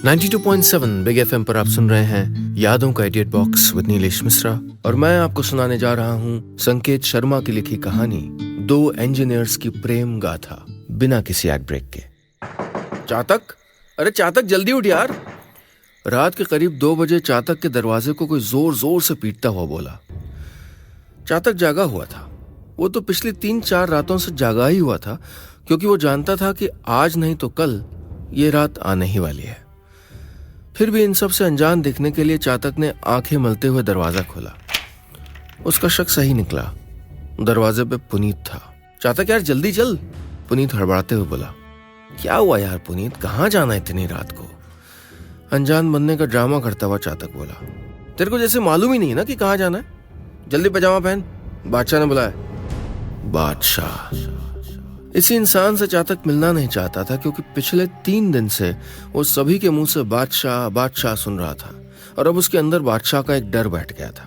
92.7 big FM पर आप सुन रहे हैं यादों का edit box with Nilesh Mishra और मैं आपको सुनाने जा रहा हूं संकेत शर्मा की लिखी कहानी दो इंजीनियर्स की प्रेम गाथा बिना किसी एड ब्रेक के। चातक, अरे चातक जल्दी उठ यार। रात के करीब 2 बजे चातक के दरवाजे को कोई जोर जोर से पीटता हुआ बोला। चातक जागा हुआ था। वो तो पिछली 3-4 रातों से जागा ही हुआ था, क्योंकि वो जानता था कि आज नहीं तो कल ये रात आने ही वाली है। फिर भी इन सब से अनजान दिखने के लिए चातक ने आंखें मलते हुए दरवाजा खोला। उसका शक सही निकला। दरवाजे पे पुनीत था। चातक यार जल्दी चल, पुनीत हड़बड़ाते हुए बोला। क्या हुआ यार पुनीत, कहाँ जाना है इतनी रात को? अनजान बनने का ड्रामा करता हुआ चातक बोला। तेरे को जैसे मालूम ही नहीं ना कि कहाँ जाना है। जल्दी पजामा पहन, बादशाह ने बुलाया। बादशाह, इसी इंसान से चातक मिलना नहीं चाहता था, क्योंकि पिछले 3 दिन से वो सभी के मुंह से बादशाह बादशाह सुन रहा था और अब उसके अंदर बादशाह का एक डर बैठ गया था।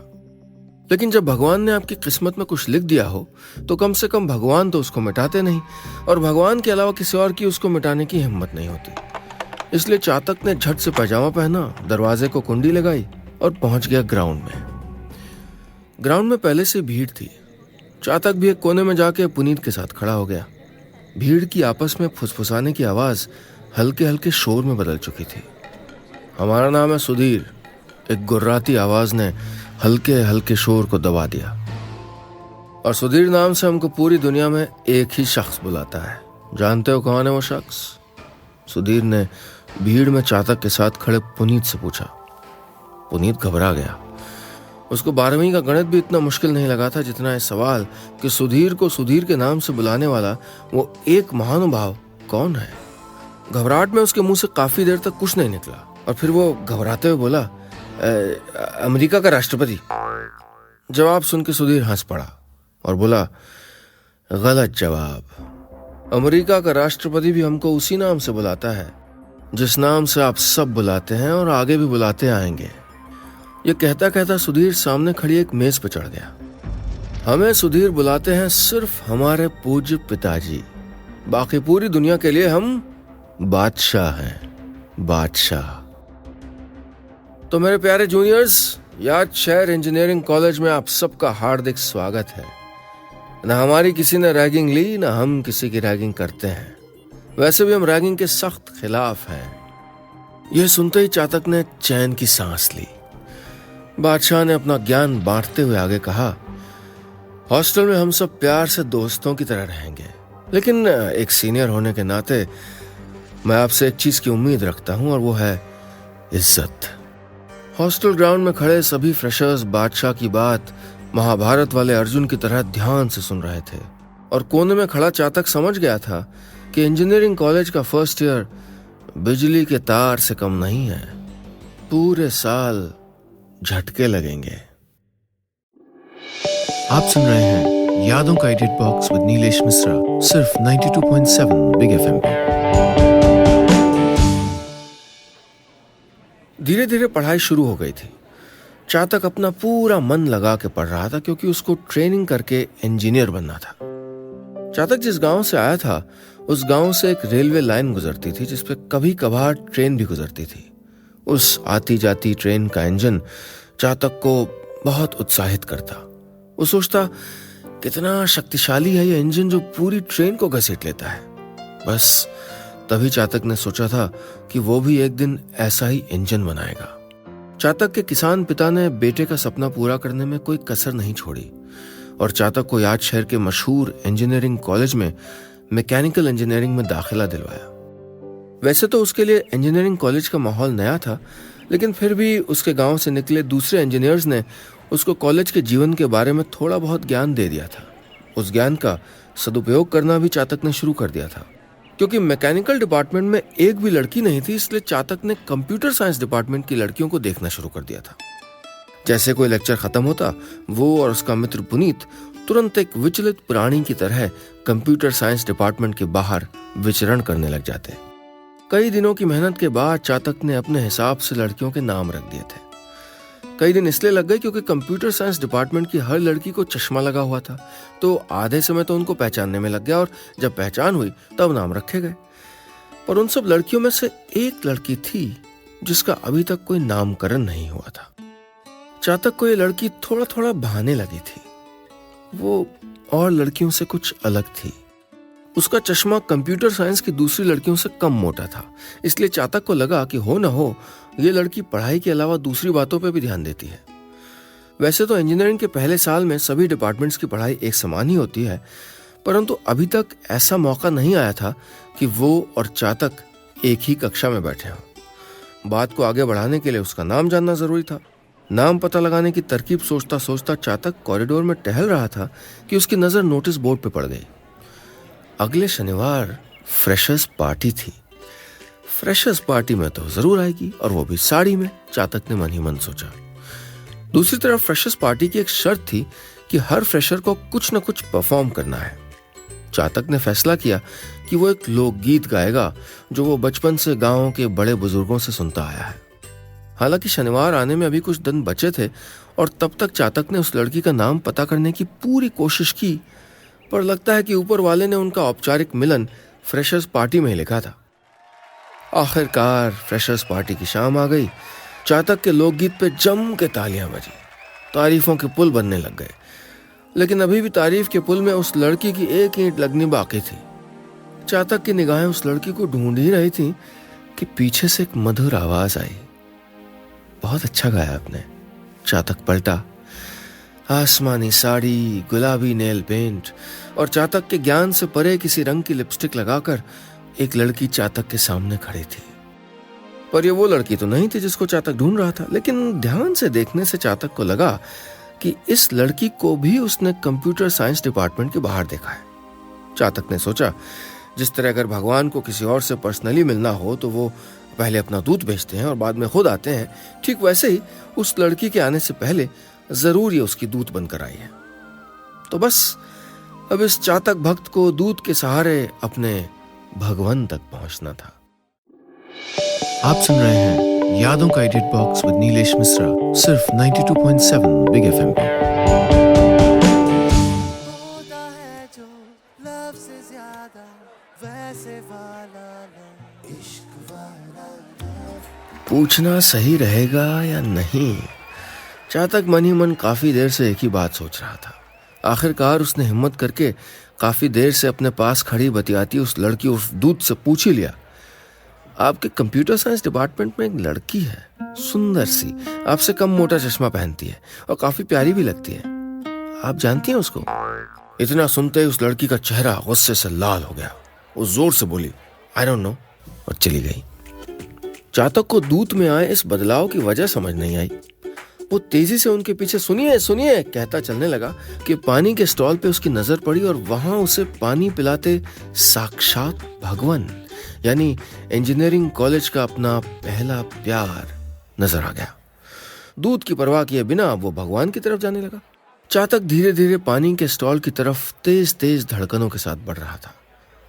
लेकिन जब भगवान ने आपकी किस्मत में कुछ लिख दिया हो तो कम से कम भगवान तो उसको मिटाते नहीं, और भगवान के अलावा किसी और की उसको मिटाने की हिम्मत नहीं होती। इसलिए चातक ने झट से पैजामा पहना, दरवाजे को कुंडी लगाई और पहुंच गया ग्राउंड में। ग्राउंड में पहले से भीड़ थी। चातक भी एक कोने में जाके पुनीत के साथ खड़ा हो गया। भीड़ की आपस में फुसफुसाने की आवाज हल्के हल्के शोर में बदल चुकी थी। हमारा नाम है सुधीर, एक गुर्राती आवाज ने हल्के हल्के शोर को दबा दिया। और सुधीर नाम से हमको पूरी दुनिया में एक ही शख्स बुलाता है। जानते हो कौन है वो शख्स? सुधीर ने भीड़ में चातक के साथ खड़े पुनीत से पूछा। पुनीत घबरा गया। उसको 12वीं का गणित भी इतना मुश्किल नहीं लगा था जितना है सवाल कि सुधीर को सुधीर के नाम से बुलाने वाला वो एक महानुभाव कौन है। घबराहट में उसके मुंह से काफी देर तक कुछ नहीं निकला और फिर वो घबराते हुए बोला, अमेरिका का राष्ट्रपति। जवाब सुन के सुधीर हंस पड़ा और बोला, गलत जवाब। अमेरिका का राष्ट्रपति भी हमको उसी नाम से बुलाता है जिस नाम से आप सब बुलाते हैं और आगे भी बुलाते आएंगे। ये कहता कहता सुधीर सामने खड़ी एक मेज पर चढ़ गया। हमें सुधीर बुलाते हैं सिर्फ हमारे पूज्य पिताजी, बाकी पूरी दुनिया के लिए हम बादशाह हैं, बादशाह। तो मेरे प्यारे जूनियर्स, याद शहर इंजीनियरिंग कॉलेज में आप सबका हार्दिक स्वागत है। ना हमारी किसी ने रैगिंग ली, ना हम किसी की रैगिंग करते हैं। वैसे भी हम रैगिंग के सख्त खिलाफ हैं। यह सुनते ही चातक ने चैन की सांस ली। बादशाह ने अपना ज्ञान बांटते हुए आगे कहा, हॉस्टल में हम सब प्यार से दोस्तों की तरह रहेंगे, लेकिन एक सीनियर होने के नाते मैं आपसे एक चीज की उम्मीद रखता हूं और वो है इज्जत। हॉस्टल ग्राउंड में खड़े सभी फ्रेशर्स बादशाह की बात महाभारत वाले अर्जुन की तरह ध्यान से सुन रहे थे और कोने में खड़ा चातक समझ गया था कि इंजीनियरिंग कॉलेज का फर्स्ट ईयर बिजली के तार से कम नहीं है। पूरे साल झटके लगेंगे। आप सुन रहे हैं यादों का edit box with Nilesh Mishra, सिर्फ 92.7 बिग एफएम पे। धीरे धीरे पढ़ाई शुरू हो गई थी। चातक अपना पूरा मन लगा के पढ़ रहा था, क्योंकि उसको ट्रेनिंग करके इंजीनियर बनना था। चातक जिस गांव से आया था उस गांव से एक रेलवे लाइन गुजरती थी जिसपे कभी कभार ट्रेन भी गुजरती थी। उस आती जाती ट्रेन का इंजन चातक को बहुत उत्साहित करता। वो सोचता, कितना शक्तिशाली है ये इंजन जो पूरी ट्रेन को घसीट लेता है। बस तभी चातक ने सोचा था कि वो भी एक दिन ऐसा ही इंजन बनाएगा। चातक के किसान पिता ने बेटे का सपना पूरा करने में कोई कसर नहीं छोड़ी और चातक को याद शहर के मशहूर इंजीनियरिंग कॉलेज में मैकेनिकल इंजीनियरिंग में दाखिला दिलवाया। वैसे तो उसके लिए इंजीनियरिंग कॉलेज का माहौल नया था, लेकिन फिर भी उसके गांव से निकले दूसरे इंजीनियर्स ने उसको कॉलेज के जीवन के बारे में थोड़ा बहुत ज्ञान दे दिया था। उस ज्ञान का सदुपयोग करना भी चातक ने शुरू कर दिया था। क्योंकि मैकेनिकल डिपार्टमेंट में एक भी लड़की नहीं थी, इसलिए चातक ने कंप्यूटर साइंस डिपार्टमेंट की लड़कियों को देखना शुरू कर दिया था। जैसे कोई लेक्चर खत्म होता, वो और उसका मित्र पुनीत तुरंत एक विचलित प्राणी की तरह कंप्यूटर साइंस डिपार्टमेंट के बाहर विचरण करने लग जाते। कई दिनों की मेहनत के बाद चातक ने अपने हिसाब से लड़कियों के नाम रख दिए थे। कई दिन इसलिए लग गए क्योंकि कंप्यूटर साइंस डिपार्टमेंट की हर लड़की को चश्मा लगा हुआ था, तो आधे समय तो उनको पहचानने में लग गया और जब पहचान हुई तब नाम रखे गए। पर उन सब लड़कियों में से एक लड़की थी जिसका अभी तक कोई नामकरण नहीं हुआ था। चातक को ये लड़की थोड़ा थोड़ा भाने लगी थी। वो और लड़कियों से कुछ अलग थी। उसका चश्मा कंप्यूटर साइंस की दूसरी लड़कियों से कम मोटा था, इसलिए चातक को लगा कि हो न हो ये लड़की पढ़ाई के अलावा दूसरी बातों पर भी ध्यान देती है। वैसे तो इंजीनियरिंग के पहले साल में सभी डिपार्टमेंट्स की पढ़ाई एक समान ही होती है, परंतु अभी तक ऐसा मौका नहीं आया था कि वो और चातक एक ही कक्षा में बैठे हों। बात को आगे बढ़ाने के लिए उसका नाम जानना जरूरी था। नाम पता लगाने की तरकीब सोचता सोचता चातक कॉरिडोर में टहल रहा था कि उसकी नजर नोटिस बोर्ड पे पड़ गई। अगले शनिवार फ्रेशर्स पार्टी थी। फ्रेशर्स पार्टी में तो जरूर आएगी, और वो भी साड़ी में, चातक ने मन ही मन सोचा। दूसरी तरफ फ्रेशर्स पार्टी की एक शर्त थी कि हर फ्रेशर को कुछ न कुछ परफॉर्म करना है। चातक ने फैसला किया कि वो एक लोकगीत गाएगा जो वो बचपन से गांव के बड़े बुजुर्गों से सुनता आया है। हालांकि शनिवार आने में अभी कुछ दिन बचे थे और तब तक चातक ने उस लड़की का नाम पता करने की पूरी कोशिश की, पर लगता है कि ऊपर वाले ने उनका औपचारिक मिलन फ्रेशर्स पार्टी में ही लिखा था। आखिरकार फ्रेशर्स पार्टी की शाम आ गई। चातक के लोकगीत पे जम के तालियां बजी, तारीफों के पुल बनने लग गए, लेकिन अभी भी तारीफ के पुल में उस लड़की की एक ईंट लगनी बाकी थी। चातक की निगाहें उस लड़की को ढूंढ ही रही थी कि पीछे से एक मधुर आवाज आई, बहुत अच्छा गाया आपने। चातक पलटा। आसमानी साड़ी, गुलाबी नेल पेंट और चातक के ज्ञान से परे किसी रंग की लिपस्टिक लगाकर एक लड़की चातक के सामने खड़ी थी। पर ये वो लड़की तो नहीं थी जिसको चातक ढूंढ रहा था, लेकिन ध्यान से देखने से चातक को लगा कि इस लड़की को भी उसने कंप्यूटर साइंस डिपार्टमेंट के बाहर देखा है। चातक ने सोचा, जिस तरह अगर भगवान को किसी और से पर्सनली मिलना हो तो वो पहले अपना दूत भेजते हैं और बाद में खुद आते हैं, ठीक वैसे ही उस लड़की के आने से पहले जरूर ये उसकी दूत बनकर आई है। तो बस अब इस चातक भक्त को दूत के सहारे अपने भगवान तक पहुंचना था। आप सुन रहे हैं यादों का edit box with Nilesh Mishra, सिर्फ 92.7 बिग एफएम पे। पूछना सही रहेगा या नहीं, चातक मन ही मन काफी देर से एक ही बात सोच रहा था। आखिरकार उसने हिम्मत करके काफी देर से अपने पास खड़ी बतियाती उस लड़की उस दूत से पूछ ही लिया, आपके कंप्यूटर साइंस डिपार्टमेंट में एक लड़की है, सुंदर सी, आपसे कम मोटा चश्मा पहनती है और काफी प्यारी भी लगती है, आप जानती हैं उसको? इतना सुनते ही उस लड़की का चेहरा गुस्से से लाल हो गया। वो जोर से बोली, आई डोंट नो, और चली गई। चातक को दूत में आए इस बदलाव की वजह समझ नहीं आई। वो तेजी से उनके पीछे सुनिए सुनिए कहता चलने लगा कि पानी के स्टॉल पे उसकी नजर पड़ी और वहां उसे पानी पिलाते साक्षात भगवान, यानी इंजीनियरिंग कॉलेज का अपना पहला प्यार नजर आ गया। दूध की परवाह किए बिना वो भगवान की तरफ जाने लगा। चातक धीरे धीरे पानी के स्टॉल की तरफ तेज तेज धड़कनों के साथ बढ़ रहा था।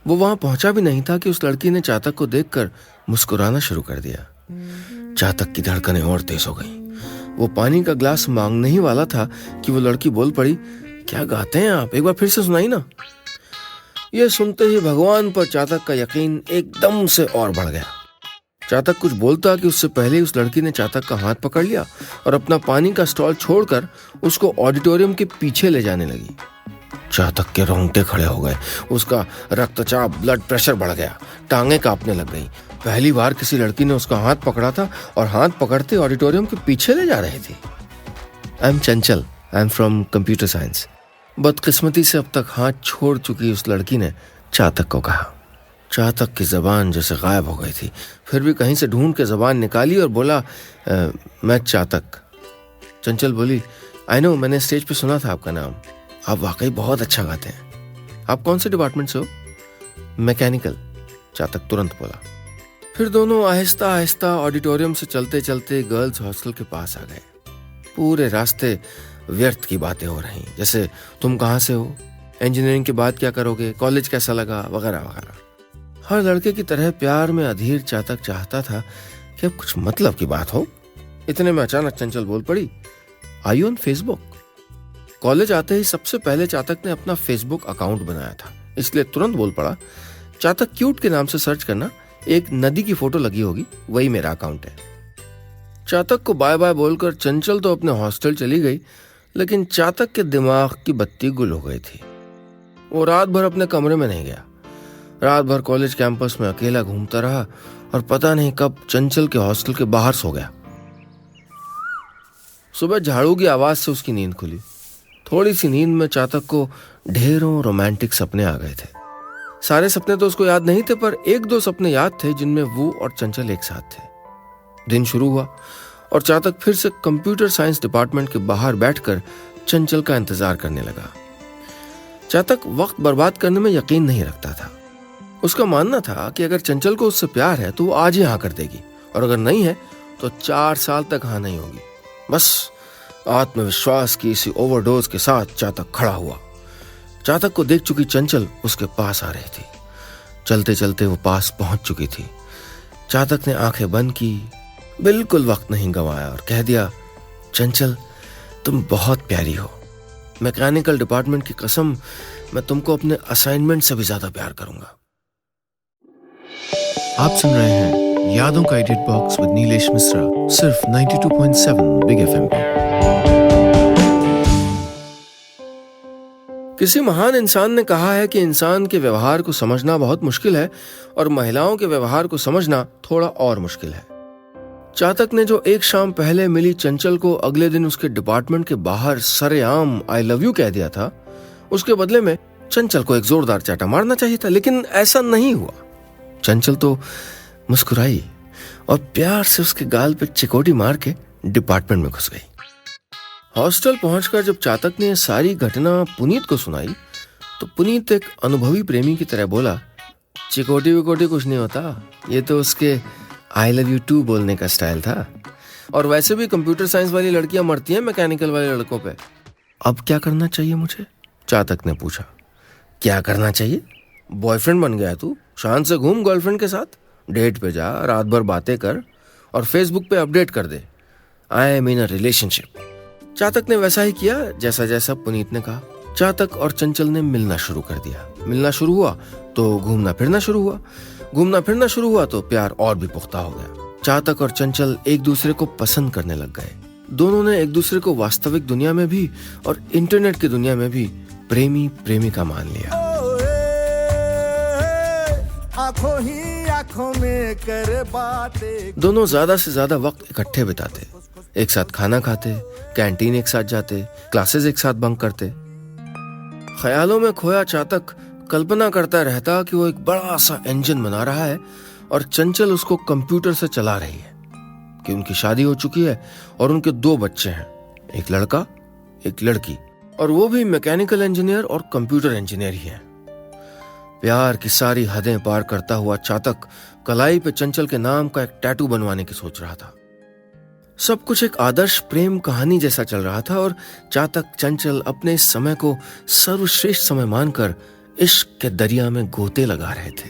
वो वहां पहुंचा भी नहीं था कि उस लड़की ने चातक को देखकर मुस्कुराना शुरू कर दिया। चातक की धड़कनें और तेज हो गईं। वो पानी का ग्लास मांगने ही वाला था कि वो लड़की बोल पड़ी, क्या गाते हैं आप, एक बार फिर से सुनाई ना। ये सुनते ही भगवान पर चातक का यकीन एकदम से और बढ़ गया। चातक कुछ बोलता कि उससे पहले उस लड़की ने चातक का हाथ पकड़ लिया और अपना पानी का स्टॉल छोड़कर उसको ऑडिटोरियम के पीछे ले जाने लगी। चातक के रोंगटे खड़े हो गए, उसका रक्तचाप, ब्लड प्रेशर बढ़ गया, टांगें कांपने लग गई। पहली बार किसी लड़की ने उसका हाथ पकड़ा था और हाथ पकड़ते ऑडिटोरियम के पीछे ले जा रही थी। I am Chanchal, I am from computer science, बदकिस्मती से अब तक हाथ छोड़ चुकी उस लड़की ने चातक को कहा। चातक की जबान जैसे गायब हो गई थी, फिर भी कहीं से ढूंढ के जबान निकाली और बोला, मैं चातक। चंचल बोली, आई नो, मैंने स्टेज पे सुना था आपका नाम, आप वाकई बहुत अच्छा गाते हैं। आप कौन से डिपार्टमेंट से हो? मैकेनिकल, चातक तुरंत बोला। फिर दोनों आहिस्ता आहिस्ता ऑडिटोरियम से चलते चलते गर्ल्स हॉस्टल के पास आ गए। पूरे रास्ते व्यर्थ की बातें हो रही, जैसे तुम कहाँ से हो, इंजीनियरिंग के बाद क्या करोगे, कॉलेज कैसा लगा, वगैरह वगैरह। हर लड़के की तरह प्यार में अधीर चातक चाहता था कि अब कुछ मतलब की बात हो। इतने में अचानक चंचल बोल पड़ी, are you on Facebook? College आते ही सबसे पहले चातक ने अपना फेसबुक अकाउंट बनाया था, इसलिए तुरंत बोल पड़ा, चातक क्यूट के नाम से सर्च करना, एक नदी की फोटो लगी होगी, वही मेरा अकाउंट है। चातक को बाय बाय बोलकर चंचल तो अपने हॉस्टल चली गई, लेकिन चातक के दिमाग की बत्ती गुल हो गई थी। वो रात भर अपने कमरे में नहीं गया। रात भर कॉलेज कैंपस में अकेला घूमता रहा और पता नहीं कब चंचल के हॉस्टल के बाहर सो गया। सुबह झाड़ू की आवाज से उसकी नींद खुली। थोड़ी सी नींद में चातक को ढेरों रोमांटिक सपने आ गए थे। सारे सपने तो उसको याद नहीं थे, पर एक दो सपने याद थे जिनमें वो और चंचल एक साथ थे। दिन शुरू हुआ और चातक फिर से कंप्यूटर साइंस डिपार्टमेंट के बाहर बैठकर चंचल का इंतजार करने लगा। चातक वक्त बर्बाद करने में यकीन नहीं रखता था। उसका मानना था कि अगर चंचल को उससे प्यार है तो वो आज ही हाँ कर देगी, और अगर नहीं है तो 4 साल तक हाँ नहीं होगी। बस आत्मविश्वास की इसी ओवरडोज के साथ चातक खड़ा हुआ। चातक को देख चुकी चंचल उसके पास आ रही थी। चलते चलते वो पास पहुंच चुकी थी। चातक ने आंखें बंद की, बिल्कुल वक्त नहीं गंवाया और कह दिया, चंचल तुम बहुत प्यारी हो। मैकेनिकल डिपार्टमेंट की कसम, मैं तुमको अपने असाइनमेंट से भी ज्यादा प्यार करूंगा। आप सुन रहे हैं यादों का edit box with Nilesh Mishra, सिर्फ 92.7 बिग एफएम पे। किसी महान इंसान ने कहा है कि इंसान के व्यवहार को समझना बहुत मुश्किल है और महिलाओं के व्यवहार को समझना थोड़ा और मुश्किल है। चातक ने जो एक शाम पहले मिली चंचल को अगले दिन उसके डिपार्टमेंट के बाहर सरेआम आई लव यू कह दिया था, उसके बदले में चंचल को एक जोरदार चाटा मारना चाहिए था, लेकिन ऐसा नहीं हुआ। चंचल तो मुस्कुराई और प्यार से उसके गाल पे चिकोटी मार के डिपार्टमेंट में घुस गई। हॉस्टल पहुंचकर जब चातक ने सारी घटना पुनीत को सुनाई तो पुनीत एक अनुभवी प्रेमी की तरह बोला, चिकोटी विकोटी कुछ नहीं होता, ये तो उसके आई लव यू टू बोलने का स्टाइल था। और वैसे भी कंप्यूटर साइंस वाली लड़कियां मरती हैं मैकेनिकल वाले लड़कों पे। अब क्या करना चाहिए मुझे? चातक ने पूछा। क्या करना चाहिए? बॉयफ्रेंड बन गया तू, शान से घूम गर्लफ्रेंड के साथ, डेट पे जा, रात भर बातें कर और फेसबुक पे अपडेट कर दे, I am in a relationship. चातक ने वैसा ही किया जैसा जैसा पुनीत ने कहा। चातक और चंचल ने मिलना शुरू कर दिया। मिलना शुरू हुआ तो घूमना फिरना शुरू हुआ। घूमना फिरना शुरू हुआ तो प्यार और भी पुख्ता हो गया। चातक और चंचल एक दूसरे को पसंद करने लग गए। दोनों ने एक दूसरे को वास्तविक दुनिया में भी और इंटरनेट की दुनिया में भी प्रेमी प्रेमिका मान लिया। आँखों ही आँखों में कर बातें। दोनों ज्यादा से ज्यादा वक्त इकट्ठे बिताते, एक साथ खाना खाते, कैंटीन एक साथ जाते, क्लासेस एक साथ बंक करते। ख्यालों में खोया चातक कल्पना करता रहता कि वो एक बड़ा सा इंजन बना रहा है और चंचल उसको कंप्यूटर से चला रही है, कि उनकी शादी हो चुकी है और उनके 2 बच्चे हैं, एक लड़का एक लड़की, और वो भी मैकेनिकल इंजीनियर और कंप्यूटर इंजीनियर ही है। प्यार की सारी हदें पार करता हुआ चातक कलाई पे चंचल के नाम का एक टैटू बनवाने की सोच रहा था। सब कुछ एक आदर्श प्रेम कहानी जैसा चल रहा था और चातक चंचल अपने इस समय को सर्वश्रेष्ठ समय मानकर इश्क के दरिया में गोते लगा रहे थे।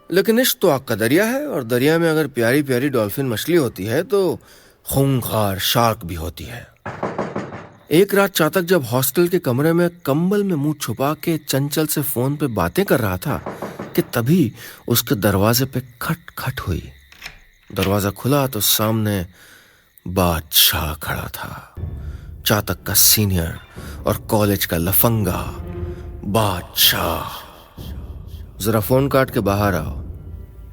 लेकिन इश्क तो आग का दरिया है और दरिया में अगर प्यारी प्यारी डॉल्फिन मछली होती है तो खूंखार शार्क भी होती है। एक रात चातक जब हॉस्टल के कमरे में कंबल में मुंह छुपा के चंचल से फोन पे बातें कर रहा था कि तभी उसके दरवाजे पे खट खट हुई। दरवाजा खुला तो सामने बादशाह खड़ा था, चातक का सीनियर और कॉलेज का लफंगा बादशाह। जरा फोन काट के बाहर आओ,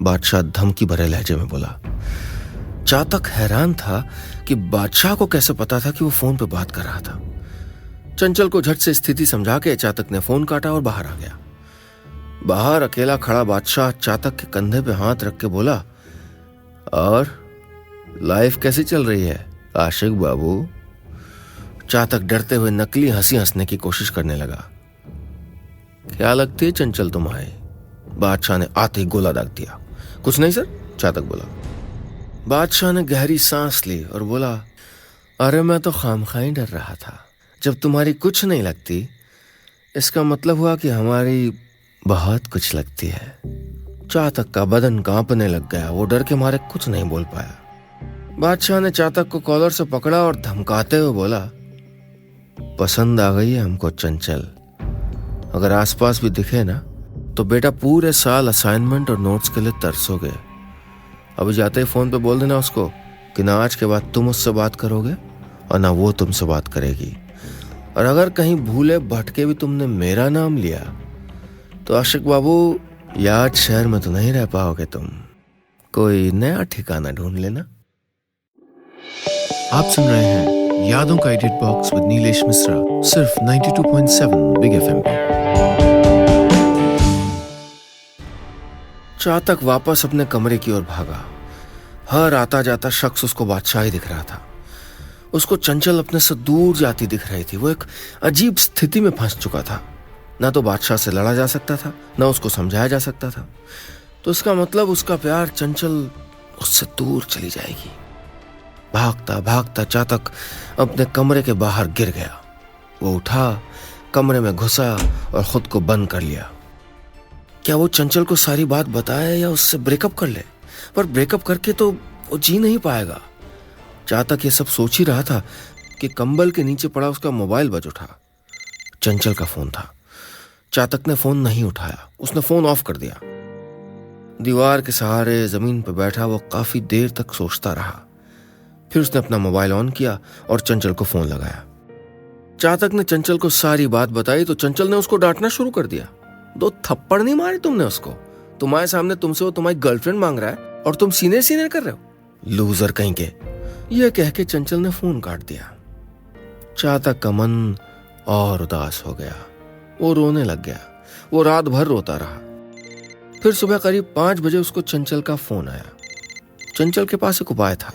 बादशाह धमकी भरे लहजे में बोला। चातक हैरान था कि बादशाह को कैसे पता था कि वो फोन पे बात कर रहा था। चंचल को झट से स्थिति समझा के चातक ने फोन काटा और बाहर आ गया। बाहर अकेला खड़ा बादशाह चातक के कंधे पे हाथ रख के बोला, और लाइफ कैसी चल रही है आशिक बाबू? चातक डरते हुए नकली हंसी हंसने की कोशिश करने लगा। क्या लगती है चंचल तुम्हारी? बादशाह ने आते ही गोला दाग दिया। कुछ नहीं सर, चातक बोला। बादशाह ने गहरी सांस ली और बोला, अरे मैं तो खामखाई डर रहा था। जब तुम्हारी कुछ नहीं लगती इसका मतलब हुआ कि हमारी बहुत कुछ लगती है। चातक का बदन कांपने लग गया। वो डर के मारे कुछ नहीं बोल पाया। बादशाह ने चातक को कॉलर से पकड़ा और धमकाते हुए बोला, पसंद आ गई है हमको चंचल। अगर आसपास भी दिखे ना तो बेटा पूरे साल असाइनमेंट और नोट्स के लिए तरसोगे। अभी जाते ही फोन पे बोल देना उसको कि ना आज के बाद तुम उससे बात करोगे और ना वो तुमसे बात करेगी। और अगर कहीं भूले भटके भी तुमने मेरा नाम लिया तो आशिक बाबू, याद शहर में तो नहीं रह पाओगे तुम, कोई नया ठिकाना ढूंढ लेना। आप सुन रहे हैं यादों का edit box with Nilesh Mishra, सिर्फ 92.7 बिग एफएम पे। चातक वापस अपने कमरे की ओर भागा। हर आता जाता शख्स उसको बादशाह ही दिख रहा था। उसको चंचल अपने से दूर जाती दिख रही थी। वो एक अजीब स्थिति में फंस चुका था। ना तो बादशाह से लड़ा जा सकता था, ना उसको समझाया जा सकता था। तो इसका मतलब उसका प्यार चंचल उससे दूर चली जाएगी। भागता भागता चातक अपने कमरे के बाहर गिर गया। वो उठा, कमरे में घुसा और खुद को बंद कर लिया। क्या वो चंचल को सारी बात बताए या उससे ब्रेकअप कर ले? पर ब्रेकअप करके तो वो जी नहीं पाएगा। चातक ये सब सोच ही रहा था कि कंबल के नीचे पड़ा उसका मोबाइल बज उठा। चंचल का फोन था। चातक ने फोन नहीं उठाया। उसने फोन ऑफ कर दिया। दीवार के सहारे जमीन पर बैठा वो काफी देर तक सोचता रहा। फिर उसने अपना मोबाइल ऑन किया और चंचल को फोन लगाया। चातक ने चंचल को सारी बात बताई तो चंचल ने उसको डांटना शुरू कर दिया। 2 थप्पड़ नहीं मारे तुमने उसको? तुम्हारे सामने तुमसे वो तुम्हारी गर्लफ्रेंड मांग रहा है और तुम सीने सीने कर रहे हो, लूजर कहीं के। यह कह के चंचल ने फोन काट दिया। चातक का मन और उदास हो गया। वो रोने लग गया। वो रात भर रोता रहा। फिर सुबह करीब 5 बजे उसको चंचल का फोन आया। चंचल के पास एक उपाय था।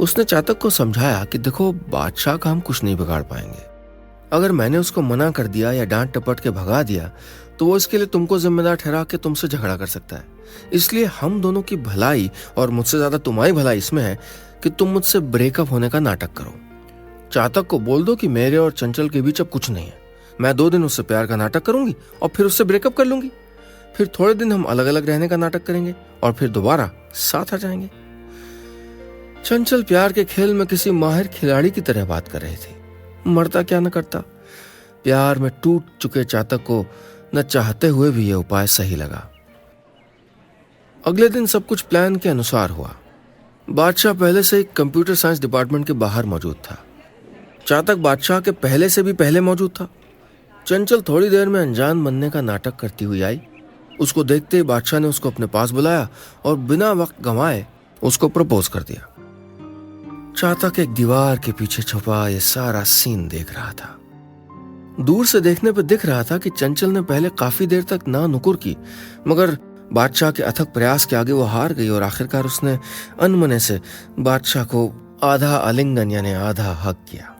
उसने चातक को समझाया कि देखो, बादशाह का हम कुछ नहीं बिगाड़ पाएंगे। अगर मैंने उसको मना कर दिया या डांट टपट के भगा दिया तो वो इसके लिए तुमको जिम्मेदार ठहरा के तुमसे झगड़ा कर सकता है। इसलिए हम दोनों की भलाई और मुझसे ज्यादा तुम्हारी भलाई इसमें है कि तुम मुझसे ब्रेकअप होने का नाटक करो। चातक को बोल दो कि मेरे और चंचल के बीच अब कुछ नहीं है। मैं 2 दिन उससे प्यार का नाटक करूंगी और फिर उससे ब्रेकअप कर लूंगी। फिर थोड़े दिन हम अलग अलग रहने का नाटक करेंगे और फिर दोबारा साथ आ जाएंगे। चंचल प्यार के खेल में किसी माहिर खिलाड़ी की तरह बात कर रही थी। मरता क्या न करता। प्यार में टूट चुके चातक को न चाहते हुए भी यह उपाय सही लगा। अगले दिन सब कुछ प्लान के अनुसार हुआ। बादशाह पहले से ही कंप्यूटर साइंस डिपार्टमेंट के बाहर मौजूद था। चातक बादशाह के पहले से भी पहले मौजूद था। चंचल थोड़ी देर में अनजान बनने का नाटक करती हुई आई। उसको देखते ही बादशाह ने उसको अपने पास बुलाया और बिना वक्त गंवाए उसको प्रपोज कर दिया। चातक एक दीवार के पीछे छुपा ये सारा सीन देख रहा था। दूर से देखने पर दिख रहा था कि चंचल ने पहले काफी देर तक ना नुकुर की, मगर बादशाह के अथक प्रयास के आगे वो हार गई और आखिरकार उसने अनमने से बादशाह को आधा आलिंगन यानी आधा हक किया।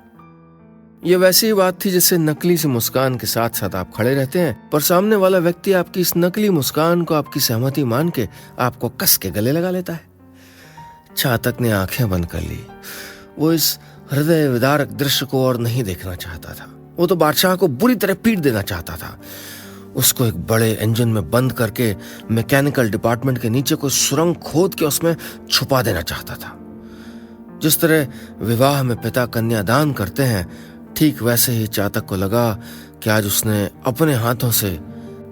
ये वैसी ही बात थी जैसे नकली सी मुस्कान के साथ साथ आप खड़े रहते हैं पर सामने वाला व्यक्ति आपकी इस नकली मुस्कान को आपकी सहमति मान के आपको कस के गले लगा लेता है। चातक ने आंखें बंद कर ली। वो इस हृदय विदारक दृश्य को और नहीं देखना चाहता था। वो तो बादशाह को बुरी तरह पीट देना चाहता था। उसको एक बड़े इंजन में बंद करके मैकेनिकल डिपार्टमेंट के नीचे कोई सुरंग खोद के उसमें छुपा देना चाहता था। जिस तरह विवाह में पिता कन्या दान करते हैं, ठीक वैसे ही चातक को लगा कि आज उसने अपने हाथों से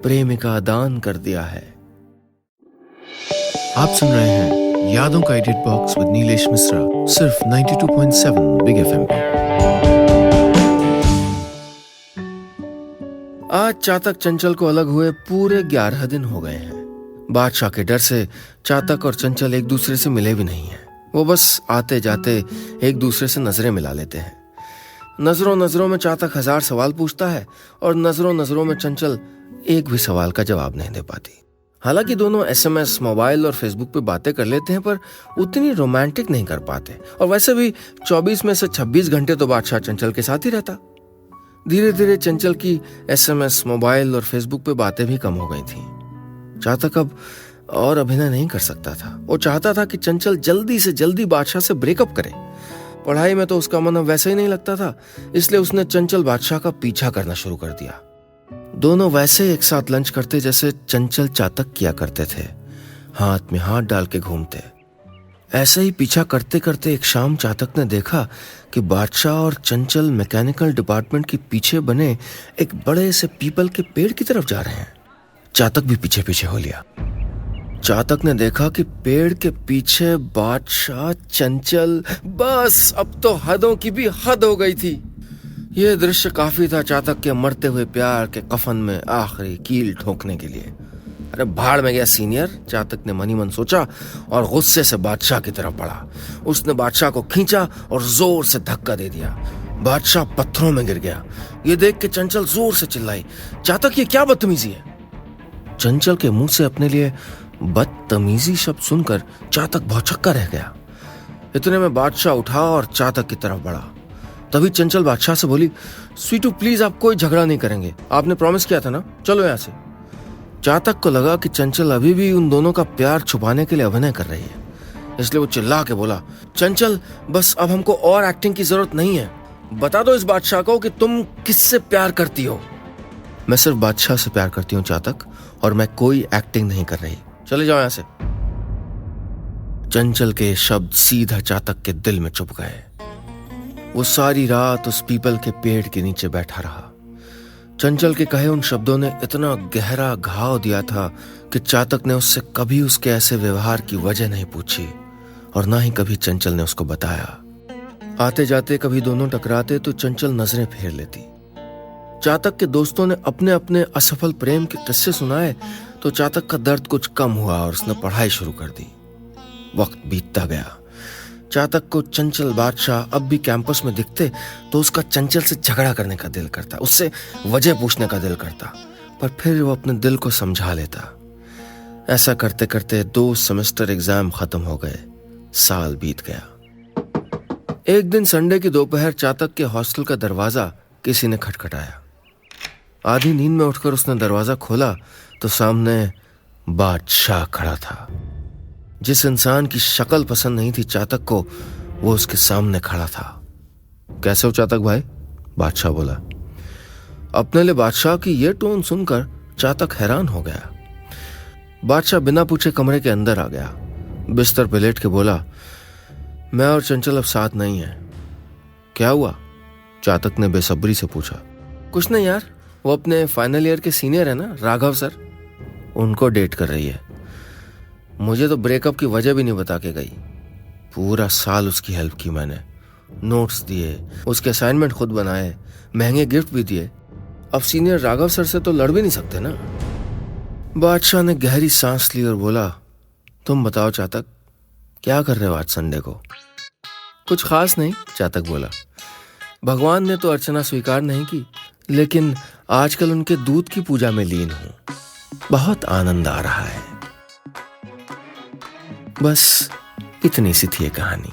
प्रेमिका दान कर दिया है। आप सुन रहे हैं यादों का edit box with Nilesh Mishra, सिर्फ 92.7 बिग एफएम पे। आज चातक चंचल को अलग हुए पूरे 11 दिन हो गए हैं। बादशाह के डर से चातक और चंचल एक दूसरे से मिले भी नहीं हैं। वो बस आते जाते एक दूसरे से नजरें मिला लेते हैं। नजरों नजरों में चातक 1000 सवाल पूछता है और नजरों नजरों में चंचल एक भी सवाल का जवाब नहीं दे पाती। हालांकि दोनों SMS, मोबाइल और फेसबुक पे बातें कर लेते हैं पर उतनी रोमांटिक नहीं कर पाते। और वैसे भी 24 में से 26 घंटे तो बादशाह चंचल के साथ ही रहता। धीरे धीरे चंचल की SMS, मोबाइल और फेसबुक पे बातें भी कम हो गई थी। चातक अब और अभिनय नहीं कर सकता था। वो चाहता था कि चंचल जल्दी से जल्दी बादशाह से ब्रेकअप करे। पढ़ाई में तो उसका मन अब वैसे ही नहीं लगता था, इसलिए उसने चंचल बादशाह का पीछा करना शुरू कर दिया। दोनों वैसे एक साथ लंच करते जैसे चंचल चातक किया करते थे, हाथ में हाथ डाल के घूमते। ऐसे ही पीछा करते करते एक शाम चातक ने देखा कि बादशाह और चंचल मैकेनिकल डिपार्टमेंट के पीछे बने एक बड़े से पीपल के पेड़ की तरफ जा रहे हैं। चातक भी पीछे पीछे हो लिया। चातक ने देखा कि पेड़ के पीछे बादशाह चंचल। बस अब तो हदों की भी हद हो गई थी। यह दृश्य काफी था चातक के मरते हुए प्यार के कफन में आखिरी कील ठोकने के लिए। अरे भाड़ में गया सीनियर, चातक ने मनी मन सोचा और गुस्से से बादशाह की तरफ बढ़ा। उसने बादशाह को खींचा और जोर से धक्का दे दिया। बादशाह पत्थरों में गिर गया। ये देख के चंचल जोर से चिल्लाई, चातक ये क्या बदतमीजी है। चंचल के मुंह से अपने लिए बदतमीजी शब्द सुनकर चातक भौचक्का रह गया। इतने में बादशाह उठा और चातक की तरफ बढ़ा। तभी चंचल बादशाह से बोली, स्वीटू प्लीज आप कोई झगड़ा नहीं करेंगे, आपने प्रॉमिस किया था ना, चलो यहाँ से। चातक को लगा कि चंचल अभी भी उन दोनों का प्यार छुपाने के लिए अभिनय कर रही है, इसलिए वो चिल्ला के बोला, चंचल बस अब हमको और एक्टिंग की जरूरत नहीं है, बता दो इस बादशाह को कि तुम किससे प्यार करती हो। मैं सिर्फ बादशाह से प्यार करती हूँ चातक, और मैं कोई एक्टिंग नहीं कर रही, चले जाओ यहां से। चंचल के शब्द सीधा चातक के दिल में चुभ गए। वो सारी रात उस पीपल के पेड़ के नीचे बैठा रहा। चंचल के कहे उन शब्दों ने इतना गहरा घाव दिया था कि चातक ने उससे कभी उसके ऐसे व्यवहार की वजह नहीं पूछी और ना ही कभी चंचल ने उसको बताया। आते जाते कभी दोनों टकराते तो चंचल नजरें फेर लेती। चातक के दोस्तों ने अपने अपने असफल प्रेम के किस्से सुनाए तो चातक का दर्द कुछ कम हुआ और उसने पढ़ाई शुरू कर दी। वक्त बीतता गया। चातक को चंचल बादशाह अब भी कैंपस में दिखते तो उसका चंचल से झगड़ा करने का दिल करता, उससे वजह पूछने का दिल करता, पर फिर वो अपने दिल को समझा लेता। ऐसा करते करते 2 सेमेस्टर एग्जाम खत्म हो गए, साल बीत गया। एक दिन संडे की दोपहर चातक के हॉस्टल का दरवाजा किसी ने खटखटाया। आधी नींद में उठकर उसने दरवाजा खोला तो सामने बादशाह खड़ा था। जिस इंसान की शक्ल पसंद नहीं थी चातक को, वो उसके सामने खड़ा था। कैसे हो चातक भाई? बादशाह बोला। अपने लिए बादशाह की यह टोन सुनकर चातक हैरान हो गया। बादशाह बिना पूछे कमरे के अंदर आ गया। बिस्तर पे लेट के बोला, मैं और चंचल अब साथ नहीं है। क्या हुआ? चातक ने बेसब्री से पूछा। कुछ नहीं यार, वो अपने फाइनल ईयर के सीनियर है ना, राघव सर, उनको डेट कर रही है। मुझे तो ब्रेकअप की वजह भी नहीं बता के गई। पूरा साल उसकी हेल्प की मैंने, नोट्स दिए, उसके असाइनमेंट खुद बनाए, महंगे गिफ्ट भी दिए। अब सीनियर राघव सर से तो लड़ भी नहीं सकते ना। बादशाह ने गहरी सांस ली और बोला, तुम बताओ चातक, क्या कर रहे हो आज संडे को? कुछ खास नहीं, चातक बोला। भगवान ने तो अर्चना स्वीकार नहीं की, लेकिन आजकल उनके दूध की पूजा में लीन हूं। बहुत आनंद आ रहा है। बस इतनी सी थी ये कहानी।